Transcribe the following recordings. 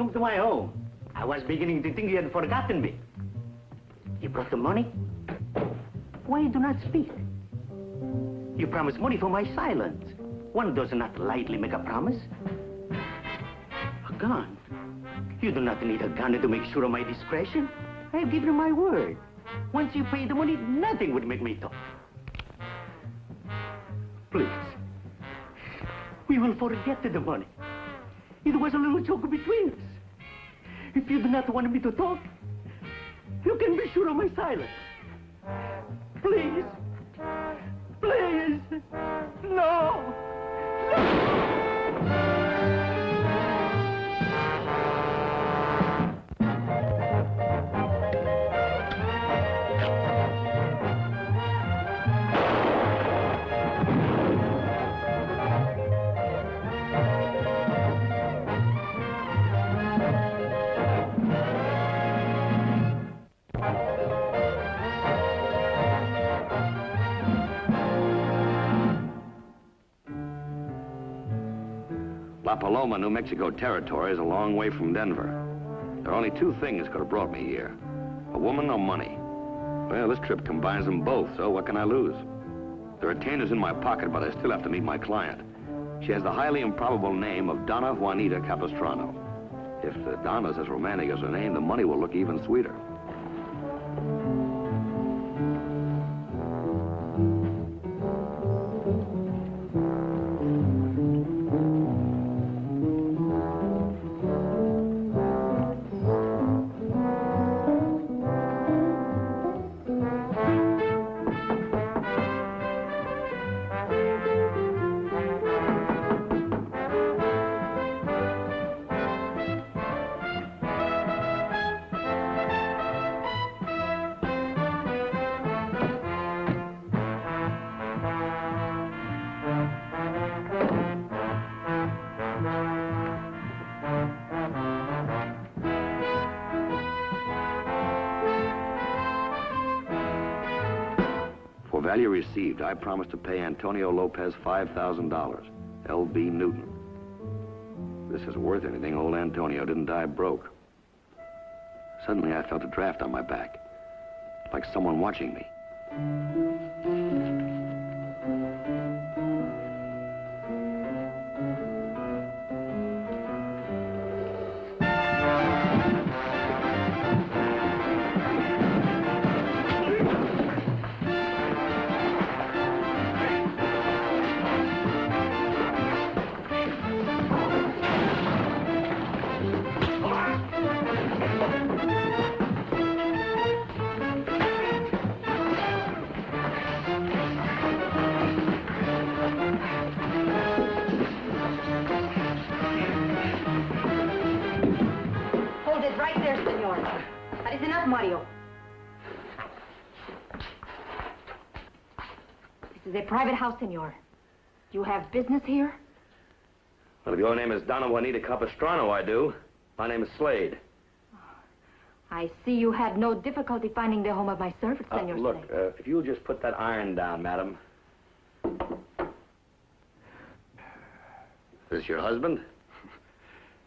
Welcome to my home. I was beginning to think you had forgotten me. You brought the money? Why you do not speak? You promised money for my silence. One does not lightly make a promise. A gun? You do not need a gun to make sure of my discretion. I have given you my word. Once you pay the money, nothing would make me talk. Please. We will forget the money. It was a little joke between us. If you do not want me to talk, you can be sure of my silence. Please. Please. No. La Paloma, New Mexico territory is a long way from Denver. There are only two things could have brought me here. A woman or money. Well, this trip combines them both, so what can I lose? The retainer's in my pocket, but I still have to meet my client. She has the highly improbable name of Donna Juanita Capistrano. If Donna's as romantic as her name, the money will look even sweeter. For value received, I promised to pay Antonio Lopez $5,000. L.B. Newton. This is worth anything. Old Antonio didn't die broke. Suddenly, I felt a draft on my back, like someone watching me. Mario. This is a private house, senor. You have business here? Well, if your name is Donna Juanita Capistrano, I do. My name is Slade. I see you had no difficulty finding the home of my servant, senor Look, Slade. if you'll just put that iron down, madam. Is this your husband?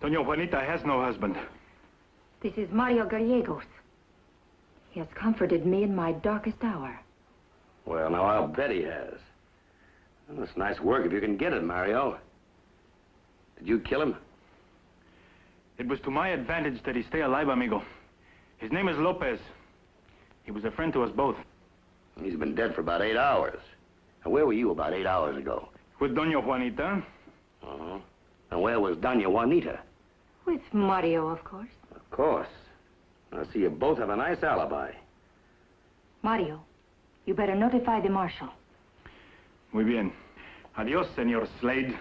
Doña Juanita has no husband. This is Mario Gallegos. He has comforted me in my darkest hour. Well, now, I'll bet he has. Well, it's nice work if you can get it, Mario. Did you kill him? It was to my advantage that he stay alive, amigo. His name is Lopez. He was a friend to us both. He's been dead for about 8 hours. And where were you about 8 hours ago? With Doña Juanita. Uh-huh. And where was Doña Juanita? With Mario, of course. Of course. I see you both have a nice alibi. Mario, you better notify the marshal. Muy bien. Adios, senor Slade.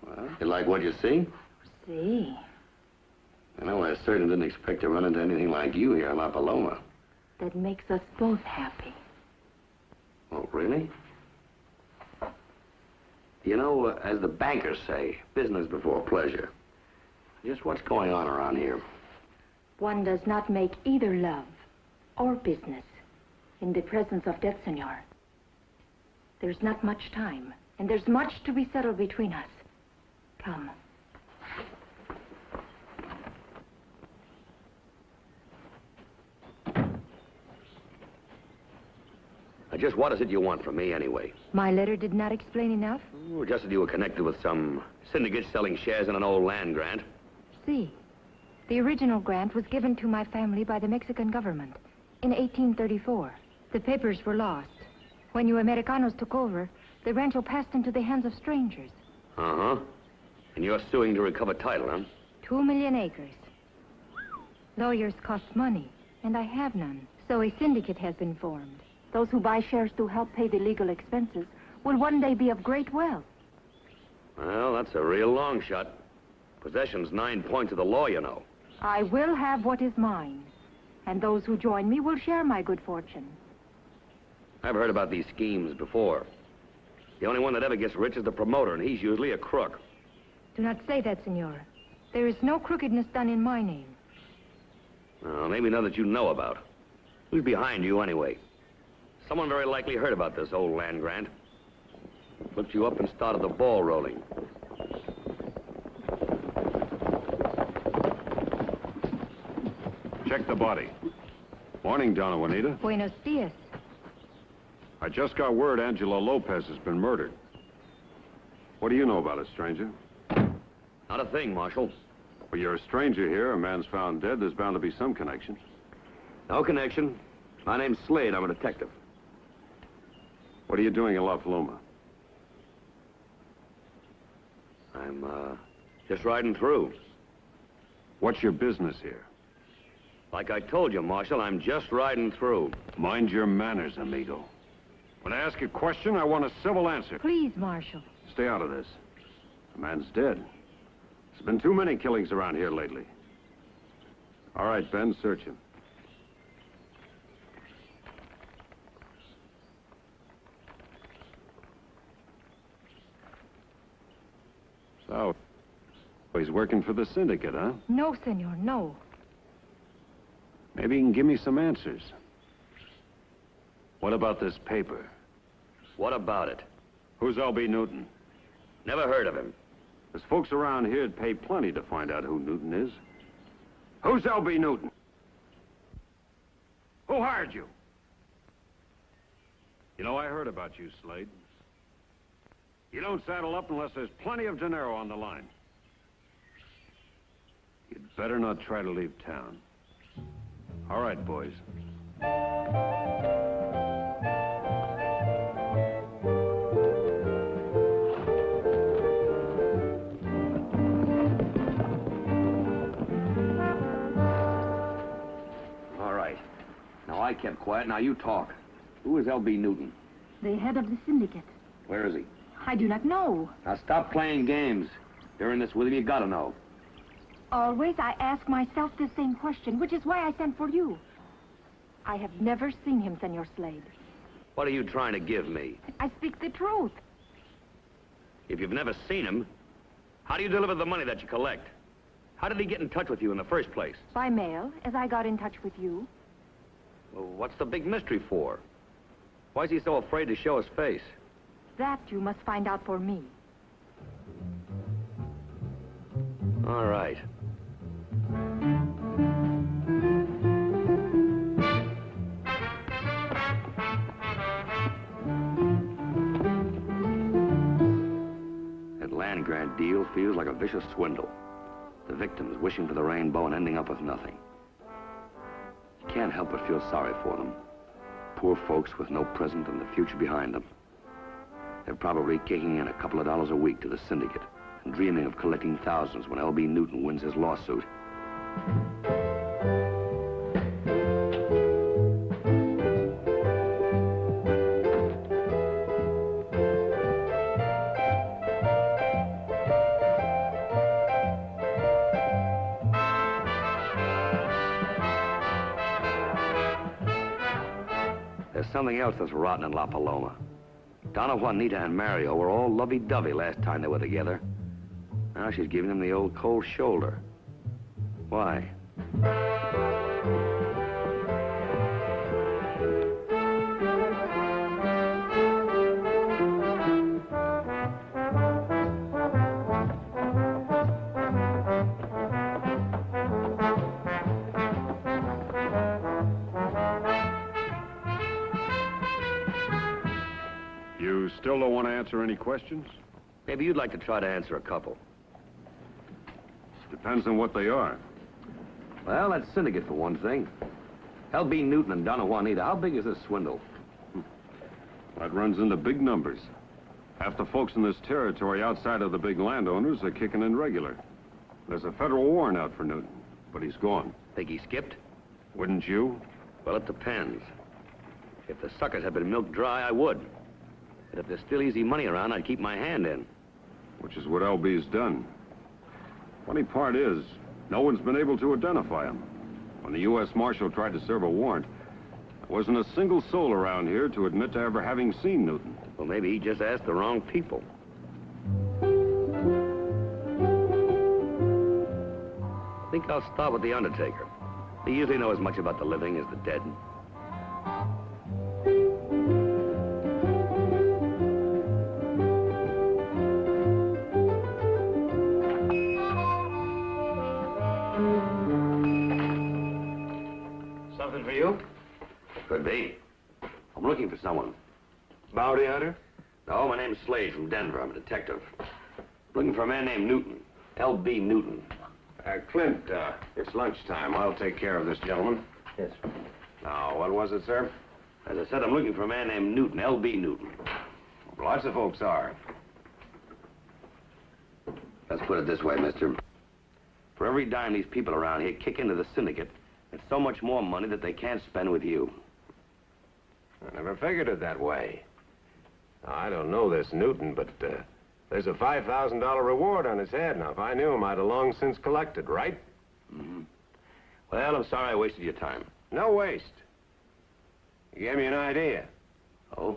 Well, you like what you see? See. You know, I certainly didn't expect to run into anything like you here in La Paloma. That makes us both happy. Oh, really? You know, as the bankers say, business before pleasure. Just what's going on around here? One does not make either love or business. In the presence of death, senor. There's not much time, and there's much to be settled between us. Come. Just what is it you want from me, anyway? My letter did not explain enough? Oh, just that you were connected with some syndicate selling shares in an old land grant. See. The original grant was given to my family by the Mexican government in 1834. The papers were lost. When you Americanos took over, the rancho passed into the hands of strangers. Uh-huh. And you're suing to recover title, huh? 2 million acres. Lawyers cost money, and I have none. So a syndicate has been formed. Those who buy shares to help pay the legal expenses will one day be of great wealth. Well, that's a real long shot. Possession's 9 points of the law, you know. I will have what is mine, and those who join me will share my good fortune. I've heard about these schemes before. The only one that ever gets rich is the promoter, and he's usually a crook. Do not say that, senor. There is no crookedness done in my name. Well, maybe none that you know about. Who's behind you, anyway? Someone very likely heard about this old land grant. Flipped you up and started the ball rolling. Check the body. Morning, Donna, Juanita. Buenos dias. I just got word Angela Lopez has been murdered. What do you know about it, stranger? Not a thing, Marshal. Well, you're a stranger here. A man's found dead. There's bound to be some connection. No connection. My name's Slade. I'm a detective. What are you doing in La Paloma? I'm, just riding through. What's your business here? Like I told you, Marshal, I'm just riding through. Mind your manners, amigo. When I ask a question, I want a civil answer. Please, Marshal. Stay out of this. The man's dead. There's been too many killings around here lately. All right, Ben, search him. So, he's working for the syndicate, huh? No, senor, no. Maybe you can give me some answers. What about this paper? What about it? Who's L.B. Newton? Never heard of him. There's folks around here who'd pay plenty to find out who Newton is. Who's L.B. Newton? Who hired you? You know, I heard about you, Slade. You don't saddle up unless there's plenty of dinero on the line. You'd better not try to leave town. All right, boys. All right. Now, I kept quiet. Now, you talk. Who is L.B. Newton? The head of the syndicate. Where is he? I do not know. Now, stop playing games. During this with him, you gotta know. Always I ask myself the same question, which is why I sent for you. I have never seen him, Senor Slade. What are you trying to give me? I speak the truth. If you've never seen him, how do you deliver the money that you collect? How did he get in touch with you in the first place? By mail, as I got in touch with you. Well, what's the big mystery for? Why is he so afraid to show his face? That you must find out for me. All right. That land grant deal feels like a vicious swindle. The victims wishing for the rainbow and ending up with nothing. You can't help but feel sorry for them. Poor folks with no present and the future behind them. They're probably kicking in a couple of dollars a week to the syndicate and dreaming of collecting thousands when L.B. Newton wins his lawsuit. There's something else that's rotten in La Paloma. Donna, Juanita, and Mario were all lovey-dovey last time they were together. Now she's giving him the old cold shoulder. Why? still don't want to answer any questions? Maybe you'd like to try to answer a couple. Depends on what they are. Well, that syndicate for one thing. L.B. Newton and Donna Juanita, how big is this swindle? That runs into big numbers. Half the folks in this territory outside of the big landowners are kicking in regular. There's a federal warrant out for Newton, but he's gone. Think he skipped? Wouldn't you? Well, it depends. If the suckers had been milked dry, I would. But if there's still easy money around, I'd keep my hand in. Which is what LB's done. Funny part is, no one's been able to identify him. When the U.S. Marshal tried to serve a warrant, there wasn't a single soul around here to admit to ever having seen Newton. Well, maybe he just asked the wrong people. I think I'll start with the undertaker. They usually know as much about the living as the dead. Something for you? Could be. I'm looking for someone. Bounty hunter? No, my name's Slade from Denver. I'm a detective. Looking for a man named Newton. L.B. Newton. Clint, it's lunchtime. I'll take care of this gentleman. Yes. Now, what was it, sir? As I said, I'm looking for a man named Newton, L.B. Newton. Lots of folks are. Let's put it this way, mister. For every dime these people around here kick into the syndicate, it's so much more money that they can't spend with you. I never figured it that way. Now, I don't know this Newton, but there's a $5,000 reward on his head. Now, if I knew him, I'd have long since collected, right? Mm-hmm. Well, I'm sorry I wasted your time. No waste. You gave me an idea. Oh?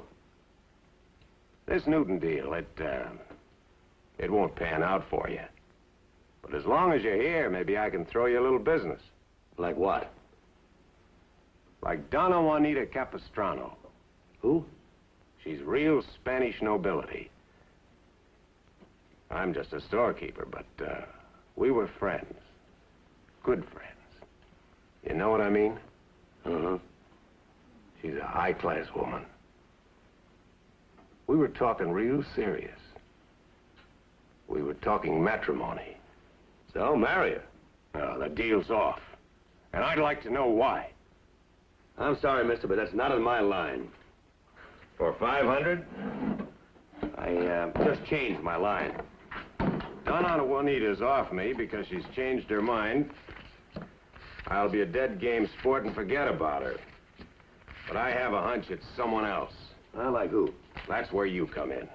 This Newton deal, it won't pan out for you. But as long as you're here, maybe I can throw you a little business. Like what? Like Donna Juanita Capistrano. Who? She's real Spanish nobility. I'm just a storekeeper, but we were friends. Good friends. You know what I mean? Uh-huh. She's a high-class woman. We were talking real serious. We were talking matrimony. So, marry her. No, the deal's off. And I'd like to know why. I'm sorry, mister, but that's not in my line. For 500? I just changed my line. Donna Juanita's off me because she's changed her mind. I'll be a dead game sport and forget about her. But I have a hunch it's someone else. I like who? That's where you come in.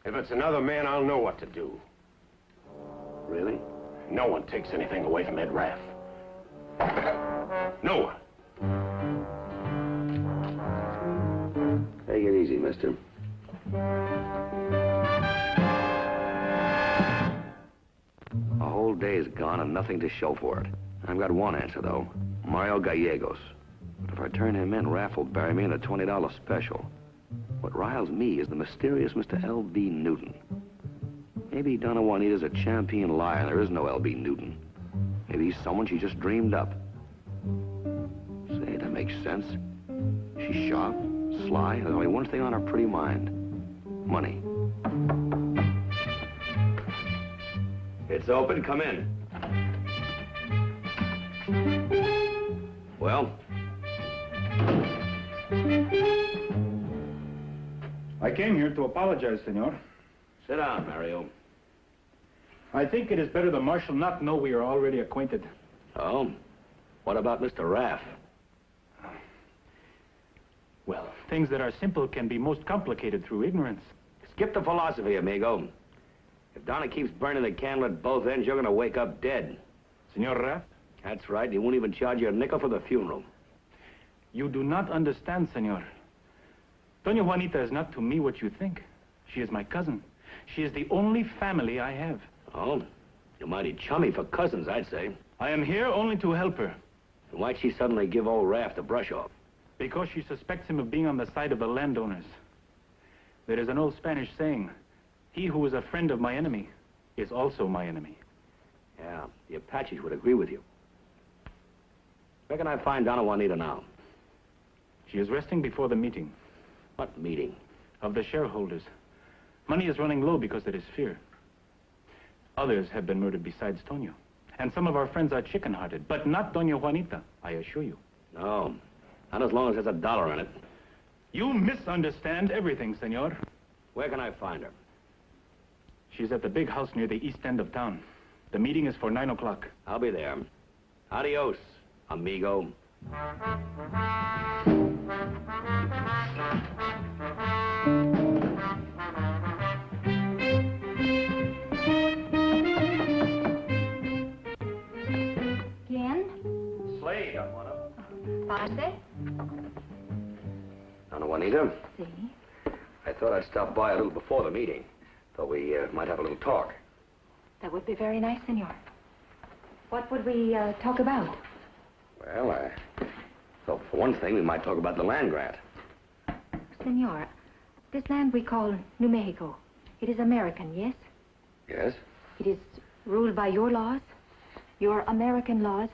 If it's another man, I'll know what to do. Really? No one takes anything away from Ed Raff. No one. Take it easy, mister. A whole day's gone and nothing to show for it. I've got one answer, though. Mario Gallegos. But if I turn him in, Raff will bury me in a $20 special. What riles me is the mysterious Mr. L.B. Newton. Maybe Donna Juanita's a champion liar and there is no L.B. Newton. Maybe he's someone she just dreamed up. Say, that makes sense. She's sharp, sly, and there's only one thing on her pretty mind. Money. It's open. Come in. Well? I came here to apologize, senor. Sit down, Mario. I think it is better the marshal not know we are already acquainted. Oh? What about Mr. Raff? Well, things that are simple can be most complicated through ignorance. Skip the philosophy, amigo. If Donna keeps burning the candle at both ends, you're gonna wake up dead. Senor Raff? That's right. He won't even charge you a nickel for the funeral. You do not understand, senor. Doña Juanita is not to me what you think. She is my cousin. She is the only family I have. Oh? You're mighty chummy for cousins, I'd say. I am here only to help her. And why'd she suddenly give old Raff the brush off? Because she suspects him of being on the side of the landowners. There is an old Spanish saying, he who is a friend of my enemy is also my enemy. Yeah, the Apaches would agree with you. Where can I find Donna Juanita now? She is resting before the meeting. What meeting? of the shareholders. Money is running low because there is fear. Others have been murdered besides Tonio. And some of our friends are chicken-hearted, but not Doña Juanita, I assure you. No, not as long as there's a dollar in it. You misunderstand everything, senor. Where can I find her? She's at the big house near the east end of town. The meeting is for 9 o'clock. I'll be there. Adios, amigo. ¿Quién? Slade, Juanita. ¿Pase? Donna Juanita, Sí. I thought I'd stop by a little before the meeting. Thought we might have a little talk. That would be very nice, senor. What would we talk about? Well, I thought for one thing we might talk about the land grant. Senor, this land we call New Mexico, it is American, yes? Yes? It is ruled by your laws, your American laws,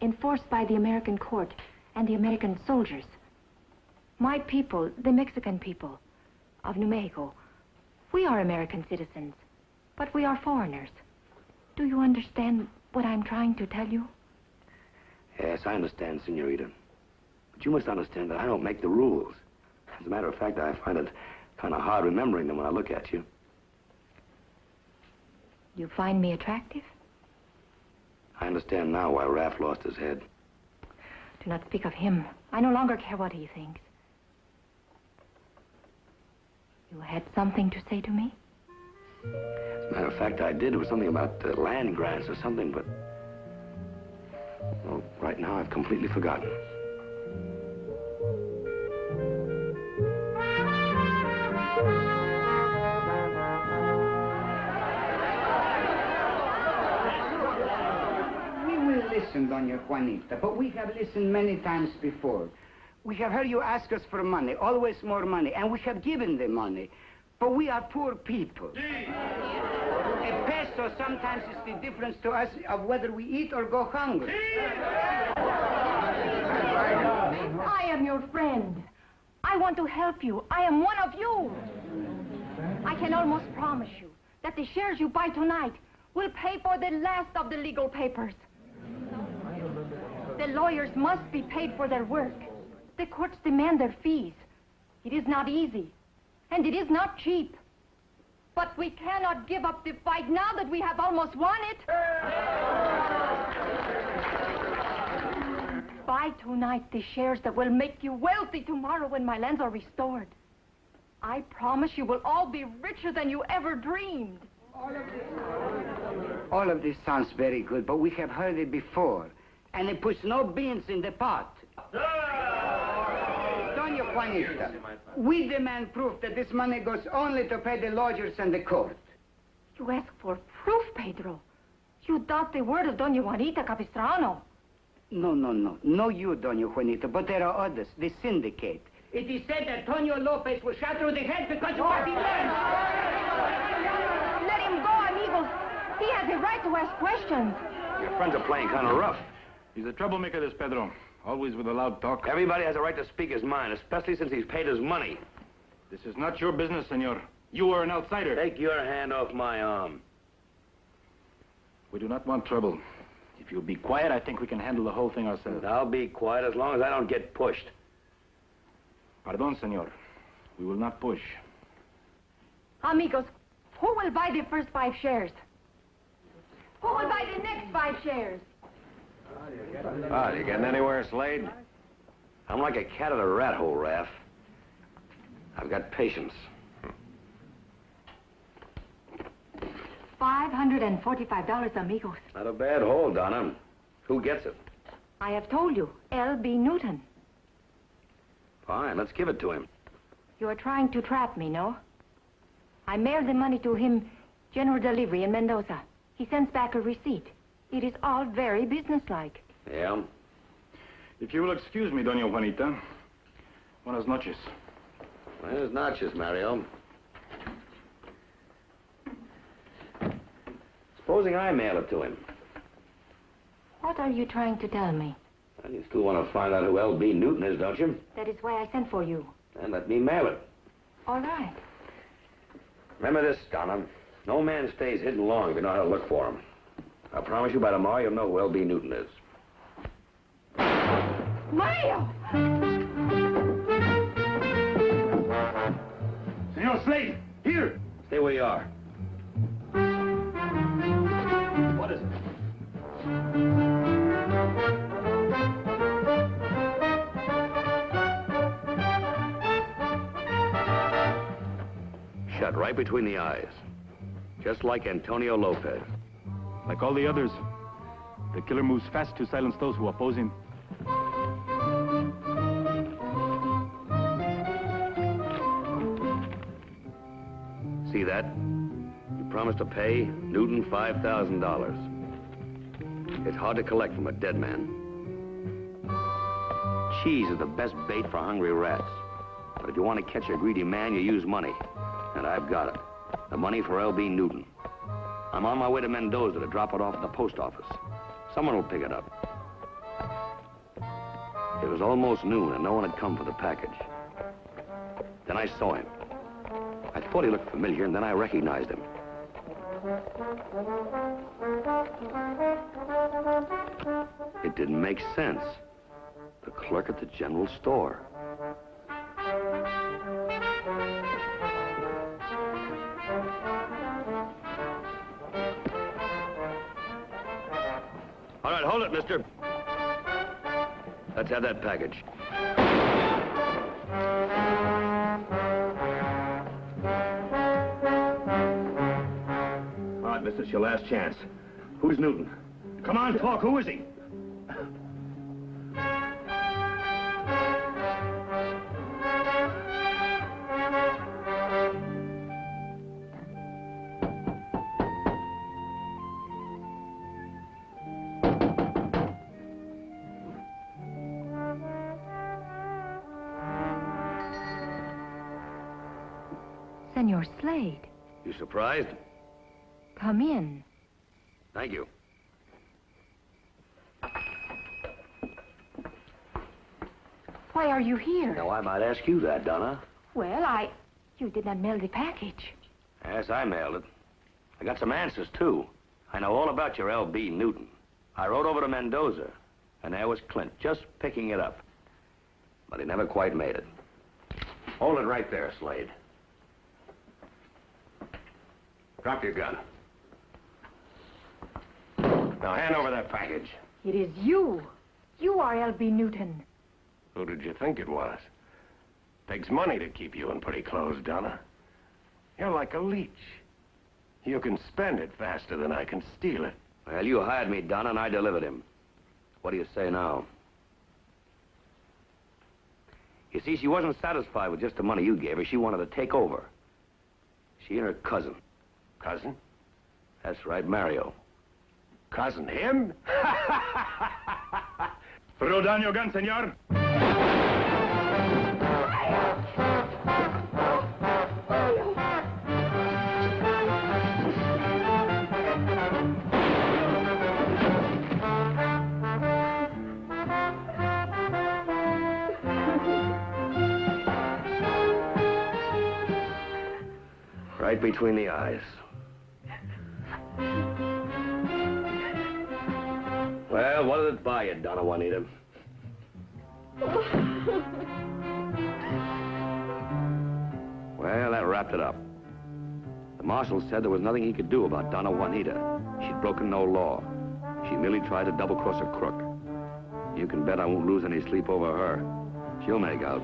enforced by the American court and the American soldiers. My people, the Mexican people of New Mexico, we are American citizens, but we are foreigners. Do you understand what I'm trying to tell you? Yes, I understand, senorita. But you must understand that I don't make the rules. As a matter of fact, I find it kind of hard remembering them when I look at you. You find me attractive? I understand now why Raph lost his head. Do not speak of him. I no longer care what he thinks. You had something to say to me? As a matter of fact, I did. It was something about land grants or something, but... Well, right now I've completely forgotten. We will listen, Doña Juanita, but we have listened many times before. We have heard you ask us for money, always more money, and we have given the money. But we are poor people. A peso sometimes is the difference to us of whether we eat or go hungry. I am your friend. I want to help you. I am one of you. I can almost promise you that the shares you buy tonight will pay for the last of the legal papers. The lawyers must be paid for their work. The courts demand their fees. It is not easy, and it is not cheap. But we cannot give up the fight now that we have almost won it. Buy tonight the shares that will make you wealthy tomorrow when my lands are restored. I promise you will all be richer than you ever dreamed. All of this sounds very good, but we have heard it before. And it puts no beans in the pot. Doña Juanita, we demand proof that this money goes only to pay the lawyers and the court. You ask for proof, Pedro. You doubt the word of Doña Juanita Capistrano. No, no, no. No you, Doña Juanita, but there are others, the syndicate. It is said that Tonio Lopez was shot through the head because of what he learned. Let him go, amigos. He has the right to ask questions. Your friends are playing kind of rough. He's a troublemaker, this Pedro. Always with a loud talk. Everybody has a right to speak his mind, especially since he's paid his money. This is not your business, senor. You are an outsider. Take your hand off my arm. We do not want trouble. If you'll be quiet, I think we can handle the whole thing ourselves. I'll be quiet as long as I don't get pushed. Pardon, senor. We will not push. Amigos, who will buy the first 5 shares? Who will buy the next 5 shares? Ah, you getting anywhere, Slade? I'm like a cat at a rat hole, Raph. I've got patience. $545, amigos. Not a bad haul, Donna. Who gets it? I have told you, L.B. Newton. Fine, let's give it to him. You are trying to trap me, no? I mailed the money to him, general delivery in Mendoza. He sends back a receipt. It is all very businesslike. Yeah? If you will excuse me, Doña Juanita. Buenas noches. Buenas noches, Mario. Supposing I mail it to him. What are you trying to tell me? And you still want to find out who L.B. Newton is, don't you? That is why I sent for you. And let me mail it. All right. Remember this, Donna. No man stays hidden long if you know how to look for him. I promise you by tomorrow you'll know who L.B. Newton is. Mario! Senor Slade, here! Stay where you are. What is it? Shut right between the eyes. Just like Antonio Lopez. Like all the others, the killer moves fast to silence those who oppose him. See that? You promised to pay Newton $5,000. It's hard to collect from a dead man. Cheese is the best bait for hungry rats. But if you want to catch a greedy man, you use money. And I've got it. The money for L.B. Newton. I'm on my way to Mendoza to drop it off at the post office. Someone will pick it up. It was almost noon and no one had come for the package. Then I saw him. I thought he looked familiar and then I recognized him. It didn't make sense. The clerk at the general store. All right, hold it, mister. Let's have that package. All right, mister, it's your last chance. Who's Newton? Come on, talk. Who is he? Senor Slade, You surprised? come in. Thank you. Why are you here? Now, I might ask you that, Donna. Well, You did not mail the package. Yes, I mailed it. I got some answers, too. I know all about your L.B. Newton. I rode over to Mendoza, and there was Clint just picking it up. But he never quite made it. Hold it right there, Slade. Drop your gun. Now, hand over that package. It is you. You are L.B. Newton. Who did you think it was? Takes money to keep you in pretty clothes, Donna. You're like a leech. You can spend it faster than I can steal it. Well, you hired me, Donna, and I delivered him. What do you say now? You see, she wasn't satisfied with just the money you gave her. She wanted to take over. She and her cousin. Cousin? That's right, Mario. Cousin him? Throw down your gun, senor. Right between the eyes. Well, what did it buy you, Donna Juanita? Well, that wrapped it up. The marshal said there was nothing he could do about Donna Juanita. She'd broken no law. She merely tried to double-cross a crook. You can bet I won't lose any sleep over her. She'll make out.